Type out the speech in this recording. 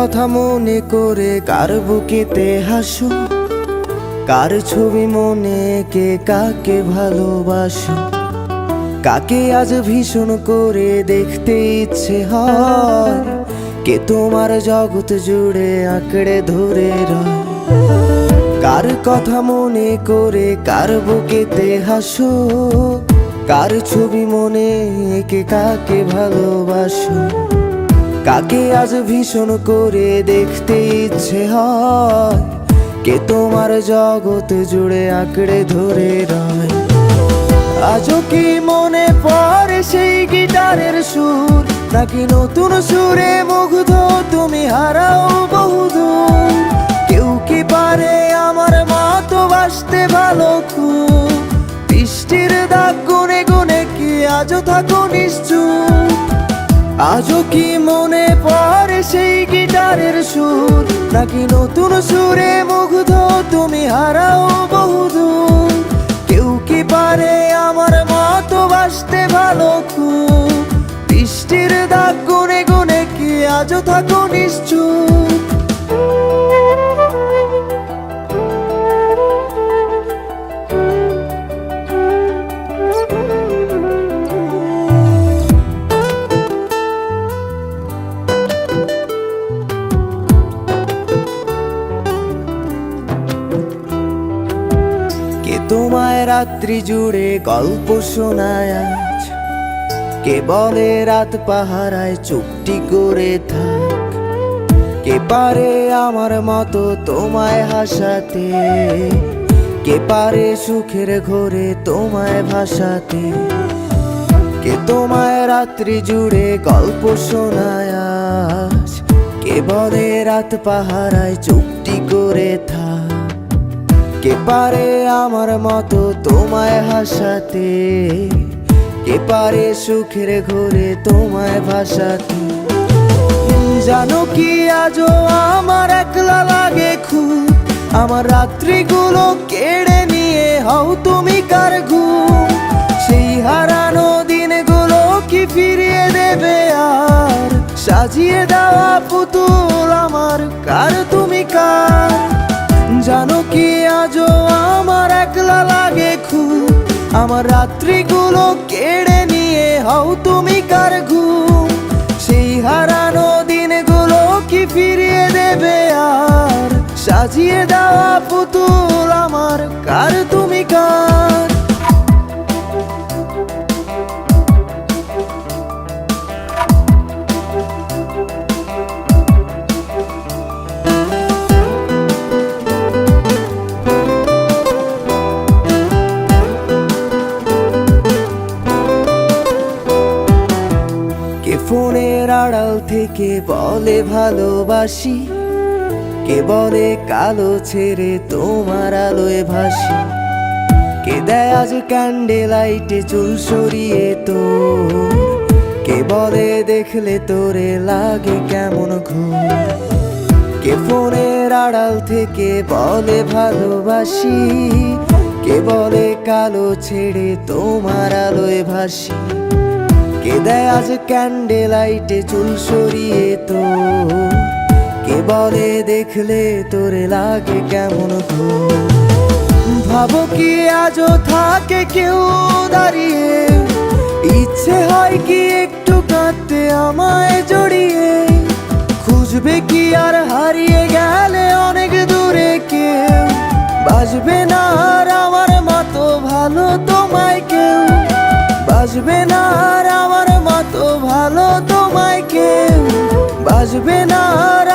কথা মনে করে কার বুকেতে হাসো, কার ছবি মনে কে কাকে ভালোবাসো, কাকে আজ ভীষণ করে দেখতে ইচ্ছে হয়, কে তোমার জগৎ জুড়ে আঁকড়ে ধরে রয়। কার কথা মনে করে কার বুকেতে হাসো, কার ছবি মনে কে কাকে ভালোবাসো, কাকে আজ ভীষণ করে দেখতে ইচ্ছে হয়, কে তোমার জগৎ জুড়ে আঁকড়ে ধরে রয়। আজও কি মনে পড়ে সেই গিটারের সুর, নাকি নতুন সুরে মুগ্ধ তুমি হারাও বহুদূর? কেউ কি পারে আমার মতো বাসতে ভালো খুব? বৃষ্টির দাগ গুনে গুনে কি আজও থাকো নিশ্চুপ? আজও কি মনে পড়ে সেই গিটারের সুর, নাকি নতুন সুরে মুগ্ধ তুমি হারাও বহুদূর? কেউ কি পারে আমার মতো বাসতে ভালো খুব? বৃষ্টির দাগ গুনে গুনে কি আজও থাকো নিশ্চুপ? কে তোমায় রাত্রি জুড়ে গল্প শোনায় আজ, কে বলে রাত পাহারায় চুপটি করে থাক? কে পারে আমার মতো তোমায় হাসাতে, কে পারে সুখের ঘোরে তোমায় ভাসাতে? কে তোমায় রাত্রি জুড়ে গল্প শোনায় আজ, কে বলে রাত পাহারায় চুপটি করে থাক? কে পারে আমার মতো তোমায় হাসাতে, কে পারে সুখের ঘোরে তোমায় ভাসাতে? জানো কি আজও আমার একলা লাগে খুব, আমার রাত্রিগুলো কেড়ে নিয়ে হও তুমি কার ঘুম? সেই হারানো দিনগুলো কি ফিরিয়ে দেবে আর? সাজিয়ে দেওয়া পুতুল আমার কার তুমি কার? জানো কি আজও আমার একলা লাগে খুব, আমার রাত্রিগুলো কেড়ে নিয়ে হও তুমি কার ঘুম? সেই হারানো দিনগুলো কি ফিরিয়ে দেবে আর? সাজিয়ে দেওয়া পুতুল আমার কার তুমি কার? কে ফোনের আড়াল থেকে বলে ভালোবাসি, কে বলে কালো ছেড়ে তোমার আলোয় ভাসি? কে দেয় আজ ক্যান্ডেল লাইটে চুল সরিয়ে তোর, কে বলে দেখলে তোরে লাগে কেমন ঘুম? কে ফোনের আড়াল থেকে বলে ভালোবাসি, কে বলে কালো ছেড়ে তোমার আলোয় ভাসি? কে দেয় আজ ক্যান্ডেল লাইটে চুল সরিয়ে তোর, কে বলে দেখলে তোরে লাগে কেমন ঘুম? ভাবো কি আজও থাকে কেউ দাঁড়িয়ে, ইচ্ছে হয় কি একটু কাঁদতে আমায় জড়িয়ে? খুঁজবে কি আর হারিয়ে গেলে অনেক দূরে কেউ? বাসবে না আর আমার মতো ভালো তোমায় কেউ? বাসবে না আর আমার মতো ভালো তোমায় কেউ? বাসবে না আর